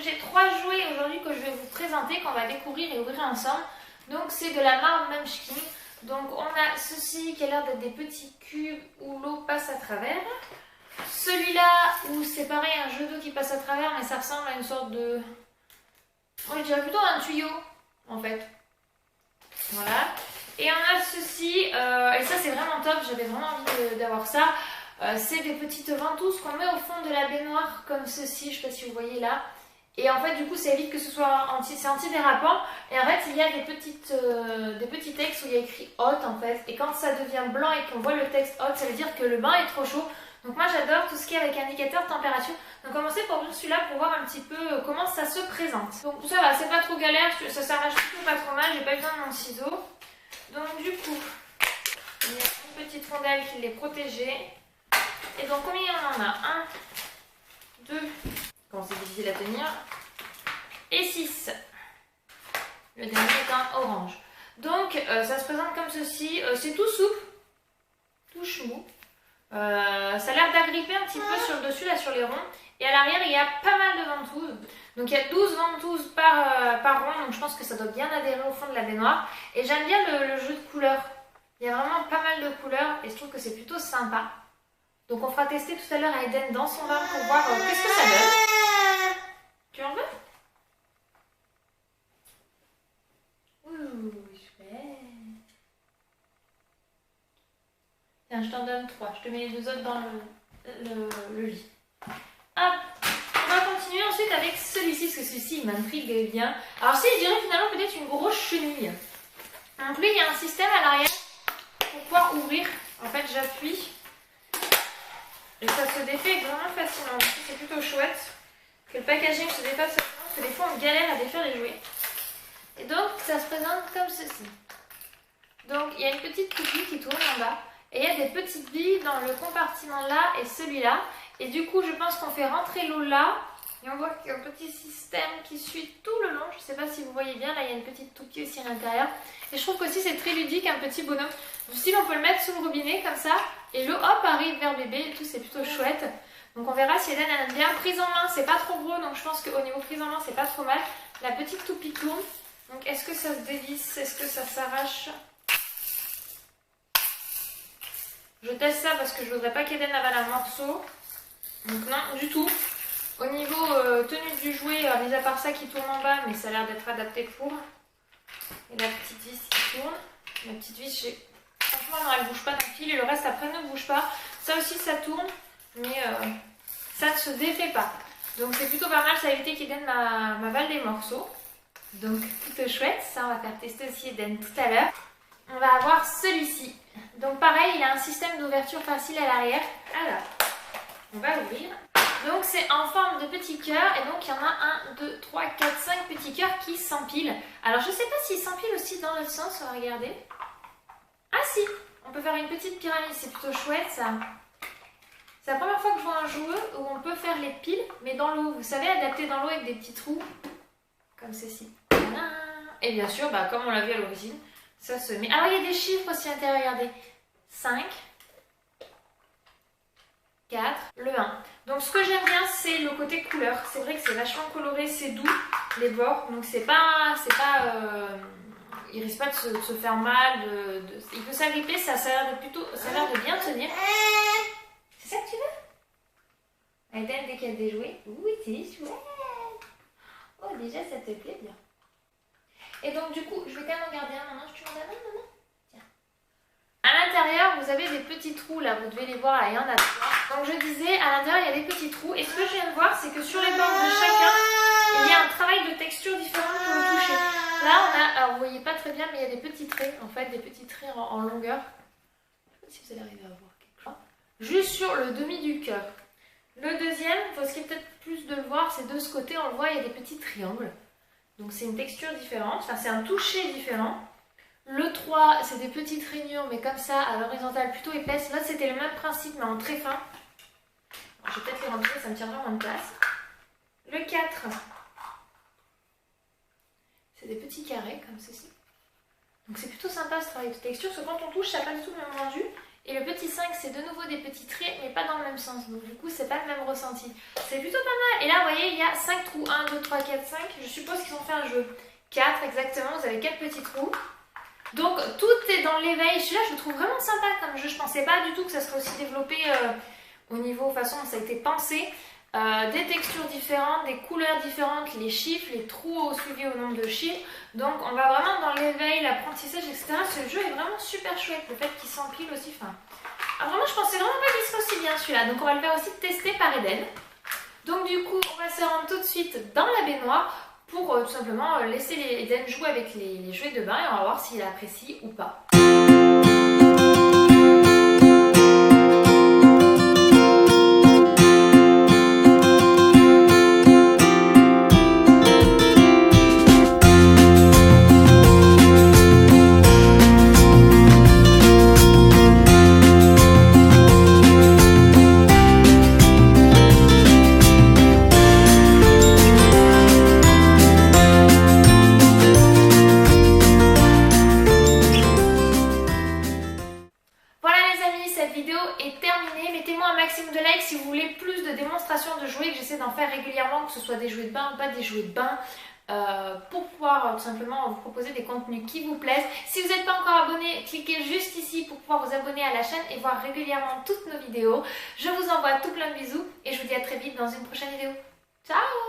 j'ai 3 jouets aujourd'hui que je vais vous présenter, qu'on va découvrir et ouvrir ensemble. Donc c'est de la marque Munchkin. Donc on a ceci qui a l'air d'être des petits cubes où l'eau passe à travers. Celui-là où c'est pareil, un jeu d'eau qui passe à travers, mais ça ressemble à une sorte de... je dirais plutôt un tuyau en fait. Voilà. Et on a ceci, et ça c'est vraiment top, j'avais vraiment envie d'avoir ça. C'est des petites ventouses qu'on met au fond de la baignoire comme ceci, je ne sais pas si vous voyez là. Et en fait du coup ça évite que ce soit c'est anti-dérapant. Et en fait il y a des petits textes où il y a écrit hot en fait. Et quand ça devient blanc et qu'on voit le texte hot, ça veut dire que le bain est trop chaud. Donc moi j'adore tout ce qui est avec indicateur de température. Donc commencez par ouvrir celui-là pour voir un petit peu comment ça se présente. Donc ça va, c'est pas trop galère, ça s'arrache plutôt pas trop mal, j'ai pas besoin de mon ciseau. Donc du coup, il y a une petite rondelle qui l'est protégée. Et donc combien on en a? 1, 2, quand c'est difficile à tenir, et 6. Le dernier est un orange. Donc ça se présente comme ceci, c'est tout souple, tout chou. Ça a l'air d'agripper un petit peu sur le dessus, là sur les ronds. Et à l'arrière, il y a pas mal de ventouses. Donc il y a 12 ventouses par rond, donc je pense que ça doit bien adhérer au fond de la baignoire. Et j'aime bien le jeu de couleurs. Il y a vraiment pas mal de couleurs et je trouve que c'est plutôt sympa. Donc on fera tester tout à l'heure à Eden dans son bain pour voir qu'est-ce que ça donne. Tu en veux? Ouh, chouette. Tiens, je t'en donne 3. Je te mets les 2 autres dans le lit. Hop. On va continuer ensuite avec celui-ci, parce que celui-ci, il m'intrigue bien. Alors si, je dirais finalement peut-être une grosse chenille. Donc lui, il y a un système à l'arrière pour pouvoir ouvrir. En fait, j'appuie. Et ça se défait vraiment facilement. C'est plutôt chouette. Que le packaging se défasse facilement, parce que des fois, on galère à défaire les jouets. Et donc, ça se présente comme ceci. Donc, il y a une petite toupie qui tourne en bas. Et il y a des petites billes dans le compartiment là et celui-là. Et du coup, je pense qu'on fait rentrer l'eau là. Et on voit qu'il y a un petit système qui suit tout le long. Je ne sais pas si vous voyez bien. Là, il y a une petite toupie aussi à l'intérieur. Et je trouve qu'aussi c'est très ludique, un petit bonhomme. Du style, on peut le mettre sous le robinet comme ça. Et l'eau, hop, arrive vers bébé. Et tout, c'est plutôt chouette. Donc, on verra si Eden aime bien. Prise en main, c'est pas trop gros. Donc, je pense qu'au niveau prise en main, c'est pas trop mal. La petite toupie tourne. Donc, est-ce que ça se dévisse? Est-ce que ça s'arrache? Je teste ça parce que je voudrais pas qu'Eden avale un morceau. Donc non, du tout. Au niveau tenue du jouet, mis à part ça qui tourne en bas, mais ça a l'air d'être adapté pour. Et la petite vis qui tourne. La petite vis, franchement, non, elle bouge pas d'un fil. Et le reste après ne bouge pas. Ça aussi, ça tourne. Mais ça ne se défait pas. Donc c'est plutôt pas mal. Ça a évité qu'Eden m'avale des morceaux. Donc plutôt chouette. Ça, on va faire tester aussi Eden tout à l'heure. On va avoir celui-ci. Donc pareil, il a un système d'ouverture facile à l'arrière. Alors, on va l'ouvrir. Donc c'est en forme de petit cœur. Et donc il y en a 1, 2, 3, 4, 5 petits cœurs qui s'empilent. Alors je ne sais pas s'ils s'empilent aussi dans l'autre sens. On va regarder. Ah si, on peut faire une petite pyramide. C'est plutôt chouette ça. C'est la première fois que je vois un jouet où on peut faire les piles, mais dans l'eau. Vous savez, adapté dans l'eau avec des petits trous. Comme ceci. Et bien sûr, comme on l'a vu à l'origine, ça se met. Alors, il y a des chiffres aussi à l'intérieur, regardez. 5, 4, le 1. Donc, ce que j'aime bien, c'est le côté couleur. C'est vrai que c'est vachement coloré, c'est doux, les bords. Donc, il risque pas de se faire mal. Il peut s'agripper, ça a l'air de bien tenir. C'est ça que tu veux? Eden, dès qu'il y a des jouets. Oui, c'est chouette. Oh, déjà, ça te plaît bien. Et donc du coup, je vais quand même en garder un maintenant. Tu m'en donnes un, maman? Tiens. À l'intérieur, vous avez des petits trous là. Vous devez les voir là, il y en a 3. Donc je disais, à l'intérieur, il y a des petits trous. Et ce que je viens de voir, c'est que sur les bords de chacun, il y a un travail de texture différent pour le toucher. Là, on a, alors vous voyez pas très bien, mais il y a des petits traits, en fait, des petits traits en longueur. Je sais pas si vous allez arriver à voir quelque chose. Juste sur le demi du cœur. Le deuxième, ce qui est peut-être plus de le voir, c'est de ce côté, on le voit, il y a des petits triangles. Donc c'est une texture différente, enfin c'est un toucher différent. Le 3, c'est des petites rainures, mais comme ça, à l'horizontale plutôt épaisse. Là, c'était le même principe, mais en très fin. Alors, je vais peut-être les rentrer, ça me tient vraiment de place. Le 4, c'est des petits carrés, comme ceci. Donc c'est plutôt sympa ce travail de texture, parce que quand on touche, ça n'a pas du tout le même rendu. Et le petit 5, c'est de nouveau des petits traits, mais pas dans le même sens. Donc du coup, c'est pas le même ressenti. C'est plutôt pas mal. Et là, vous voyez, il y a 5 trous. 1, 2, 3, 4, 5. Je suppose qu'ils ont fait un jeu. 4 exactement, vous avez 4 petits trous. Donc tout est dans l'éveil. Celui-là, je le trouve vraiment sympa comme jeu. Je pensais pas du tout que ça serait aussi développé au niveau façon dont ça a été pensé. Des textures différentes, des couleurs différentes, les chiffres, les trous suivis au nombre de chiffres. Donc on va vraiment dans l'éveil, l'apprentissage, etc. Ce jeu est vraiment super chouette. Le fait qu'il s'empile aussi. Alors vraiment, je pensais vraiment pas qu'il serait aussi bien celui-là. Donc on va le faire aussi tester par Eden. Donc du coup, on va se rendre tout de suite dans la baignoire pour tout simplement laisser Eden jouer avec les jouets de bain et on va voir s'il apprécie ou pas. Cette vidéo est terminée. Mettez-moi un maximum de likes si vous voulez plus de démonstrations de jouets, que j'essaie d'en faire régulièrement, que ce soit des jouets de bain ou pas des jouets de bain, pour pouvoir tout simplement vous proposer des contenus qui vous plaisent. Si vous n'êtes pas encore abonné, cliquez juste ici pour pouvoir vous abonner à la chaîne et voir régulièrement toutes nos vidéos. Je vous envoie tout plein de bisous et je vous dis à très vite dans une prochaine vidéo. Ciao!